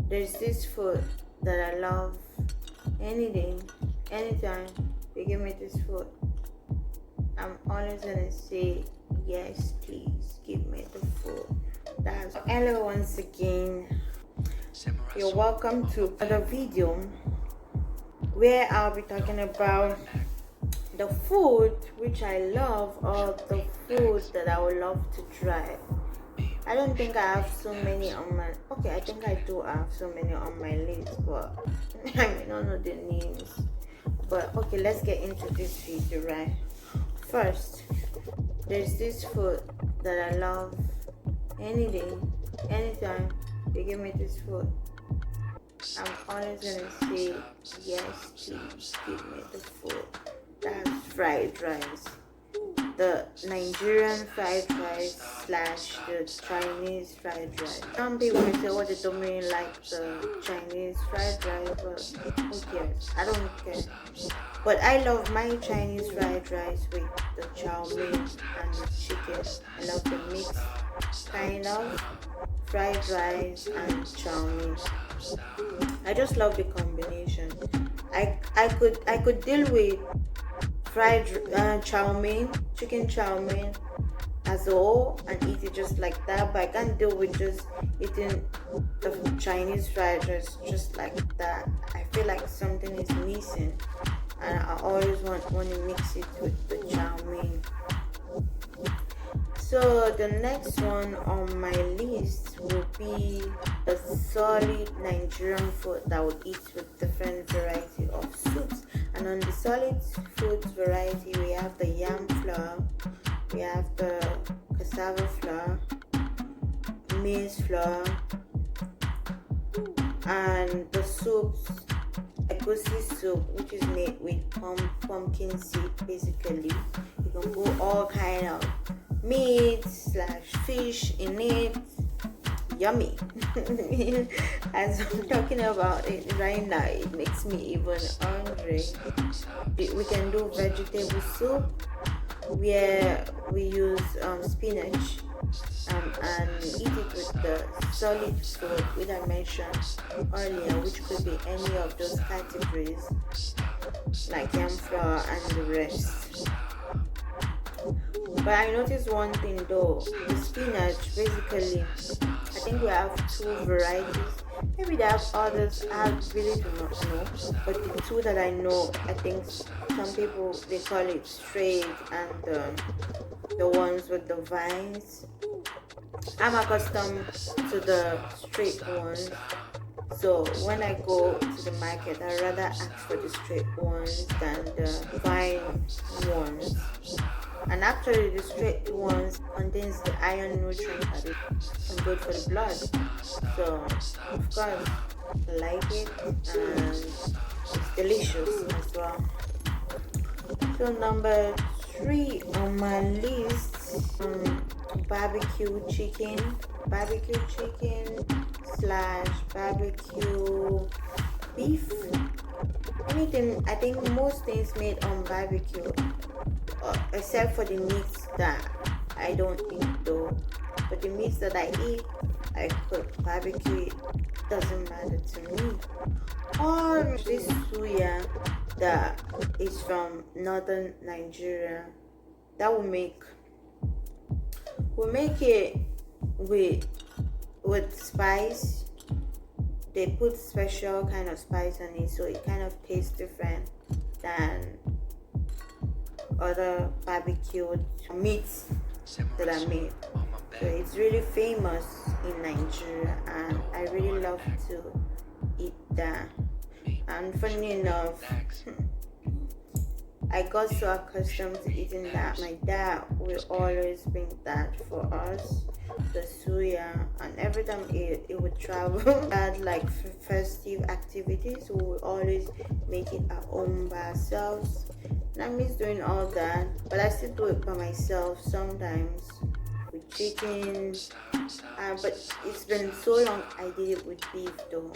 There's this food that I love. Any day, anytime they give me this food, I'm always gonna say yes, please give me the food. That's hello once again. You're welcome to another video where I'll be talking about the food which I love, or the food that I would love to try. I don't think I have so many on my I think I do have so many on my list, but I may not know the names. But okay, let's get into this video. Right, first, there's this food that I love. Any day, anytime they give me this food, I'm always gonna say yes, please give me the food. That's fried rice. The Nigerian fried rice slash the Chinese fried rice. Some people may say, they don't really like the Chinese fried rice, but who cares? I don't care. But I love my Chinese fried rice with the Chowmein and the chicken. I love the mix kind of fried rice and Chowmein. I just love the combination. I could deal with fried Chowmein, chicken Chowmein as a whole and eat it just like that, but I can't deal with just eating the Chinese fried rice just like that. I feel like something is missing, and I always want to mix it with the Chowmein. So the next one on my list will be a solid Nigerian food that I would eat with different variety of soups. And on the solid food variety, we have the yam flour, we have the cassava flour, maize flour, and the soups, egusi soup, which is made with pumpkin seed. Basically, you can put all kind of meat slash fish in it. Yummy. As I'm talking about it right now, it makes me even hungry. We can do vegetable soup where we use spinach and eat it with the solid food which I mentioned earlier, which could be any of those categories like yam flour and the rest. But I noticed one thing though, the spinach, basically, I think we have two varieties. Maybe they have others, I really do not know. But the two that I know, I think some people, they call it straight, and the ones with the vines. I'm accustomed to the straight ones. So when I go to the market, I rather ask for the straight ones than the vine ones. And actually, the straight ones contains the iron nutrient that is good for the blood. So of course, I like it, and it's delicious as well. So number 3 on my list, barbecue chicken slash barbecue beef. Anything, I think most things made on barbecue, except for the meats that I don't eat though. But the meats that I eat, I cook barbecue. It doesn't matter to me. Or this suya that is from northern Nigeria, that will make it with spice. They put special kind of spice on it, so it kind of tastes different than other barbecued meats that are made. So it's really famous in Nigeria, and I really love to eat that. And funny enough, I got so accustomed to eating that. My dad will always bring that for us, the suya, and every time it would travel at like festive activities, we would always make it at home by ourselves. And I miss doing all that, but I still do it by myself sometimes with chicken. But it's been so long I did it with beef though.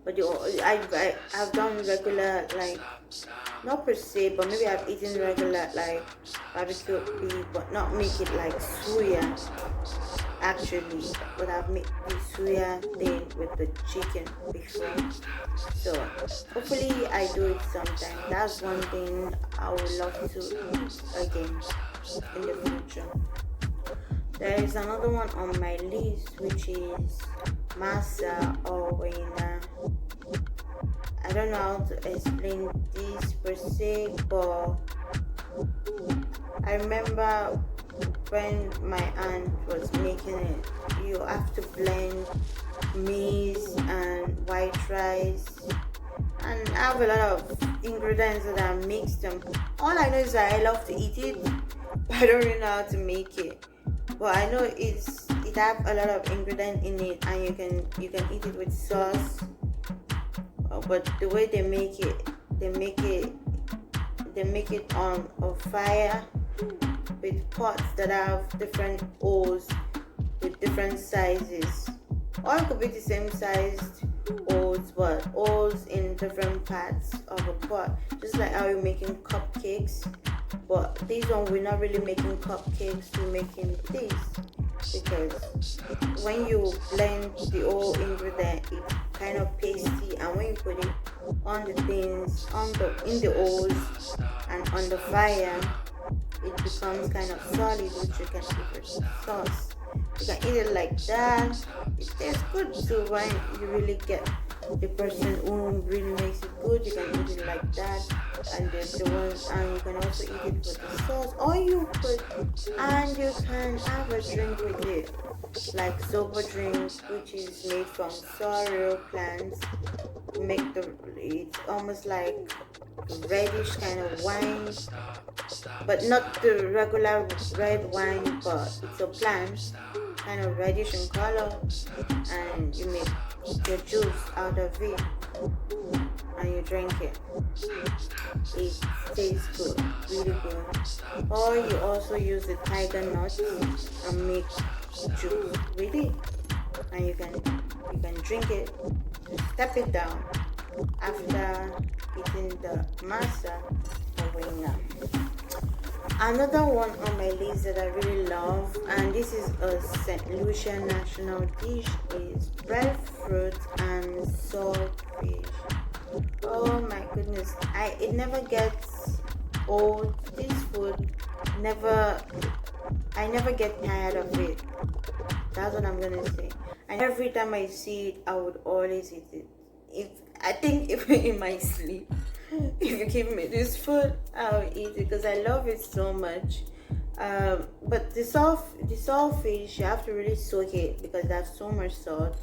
But I've done regular, like, not per se, but maybe I've eaten regular like barbecue beef, but not make it like suya. actually, but I've made the suya thing with the chicken before. So hopefully I do it sometime. That's one thing I would love to eat again in the future. There is another one on my list, which is masa or wena. I don't know how to explain this per se, but I remember when my aunt was making it, you have to blend maize and white rice, and I have a lot of ingredients that are mixed. All I know is that I love to eat it, but I don't really know how to make it. But I know it have a lot of ingredients in it, and you can eat it with sauce. But the way they make it, they make it on a fire with pots that have different holes with different sizes. Or it could be the same sized holes, but holes in different parts of a pot. Just like how we're making cupcakes. But this one, we're not really making cupcakes, we're making this. Because when you blend the whole ingredient, it's kind of pasty, and when you put it on the things, in the holes and on the fire, it becomes kind of solid, which you can eat with sauce. You can eat it like that. It tastes good too when you really get the person who really makes it good. You can eat it like that, and the ones, and you can also eat it with the sauce, or you can have a drink with it, like soba drinks, which is made from sorrel plants. It's almost like reddish kind of wine, but not the regular red wine, but it's a plant, kind of reddish in color, and you make your juice out of it and you drink it. It tastes good, really good. Or you also use the tiger nuts and make juice with it, and you can drink it. Step it down after eating the masa or wena. Another one on my list that I really love, and this is a St. Lucia national dish, is breadfruit and saltfish. Oh my goodness, it never gets old. This food I never get tired of it. That's what I'm gonna say. And every time I see it, I would always eat it. If in my sleep, if you give me this food, I'll eat it because I love it so much. But the saltfish, you have to really soak it because there's so much salt.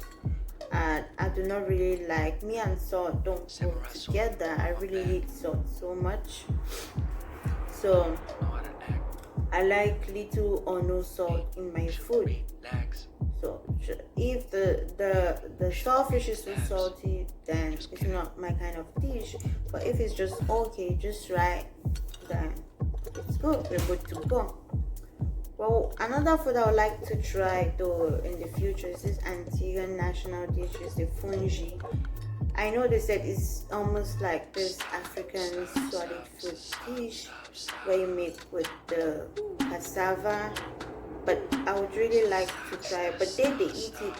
And I do not really like, me and salt don't go together. I really hate salt so much. So I like little or no salt in my food. So if the saltfish is too salty, then it's not my kind of dish. But if it's just okay, just right, then it's good. We're good to go. Well, another food I would like to try though in the future is this Antiguan national dish, is the Fungee. I know they said it's almost like this African solid food dish where you make with the cassava, but I would really like to try it. But they eat it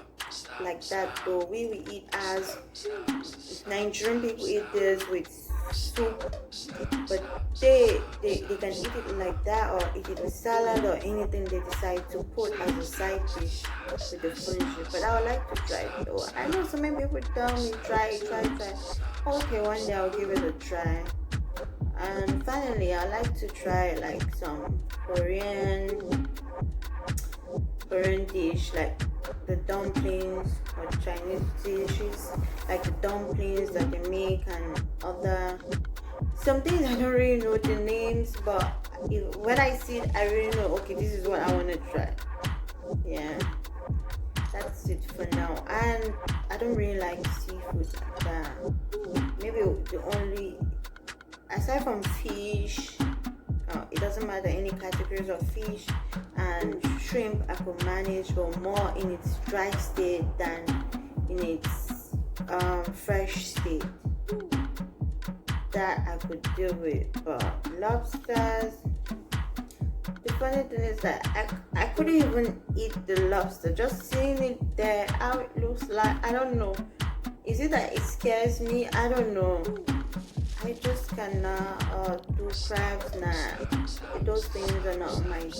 like that though. We eat as Nigerian people eat this with soup, but they can eat it like that, or eat it with salad, or anything they decide to put as a side dish with the fungee. But I would like to try it though. I know so many people tell me try. Okay, one day I'll give it a try. And finally, I like to try like some Korean dish, like the dumplings, or Chinese dishes, like the dumplings that they make, and other some things I don't really know the names, but when I see it, I really know, okay, this is what I want to try. Yeah, that's it for now. And I don't really like seafood like that. Maybe the only, aside from fish, it doesn't matter any categories of fish, and shrimp I could manage, but more in its dry state than in its fresh state. That I could deal with. But lobsters, the funny thing is that I couldn't even eat the lobster. Just seeing it there, how it looks like, I don't know. Is it that it scares me? I don't know. I just cannot do crabs now. Those things are not my thing.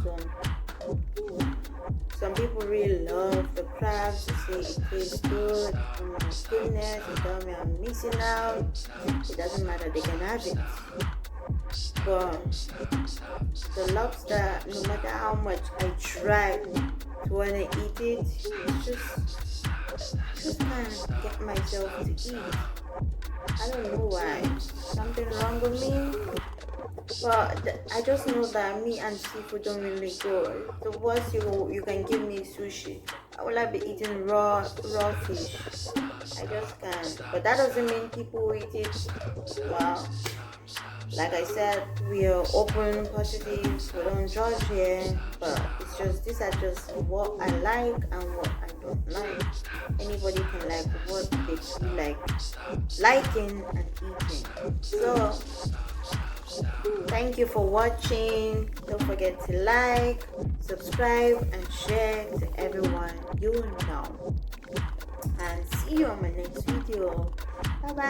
So some people really love the crabs. They say it tastes good. Oh my goodness, they tell me I'm missing out. It doesn't matter, they can have it. But the lobster, no matter how much I try to want to eat it, just can't get myself to eat. I don't know why. Something wrong with me. But I just know that meat and seafood don't really go. The worst you can give me is sushi. I will not be eating raw fish. I just can't. But that doesn't mean people who eat it. Well, like I said, we are open, positive. We don't judge here. But it's just these are just what I like and what I don't like. Anybody can like what they feel like liking and eating. So thank you for watching. Don't forget to like, subscribe, and share to everyone you know. And see you on my next video. Bye bye.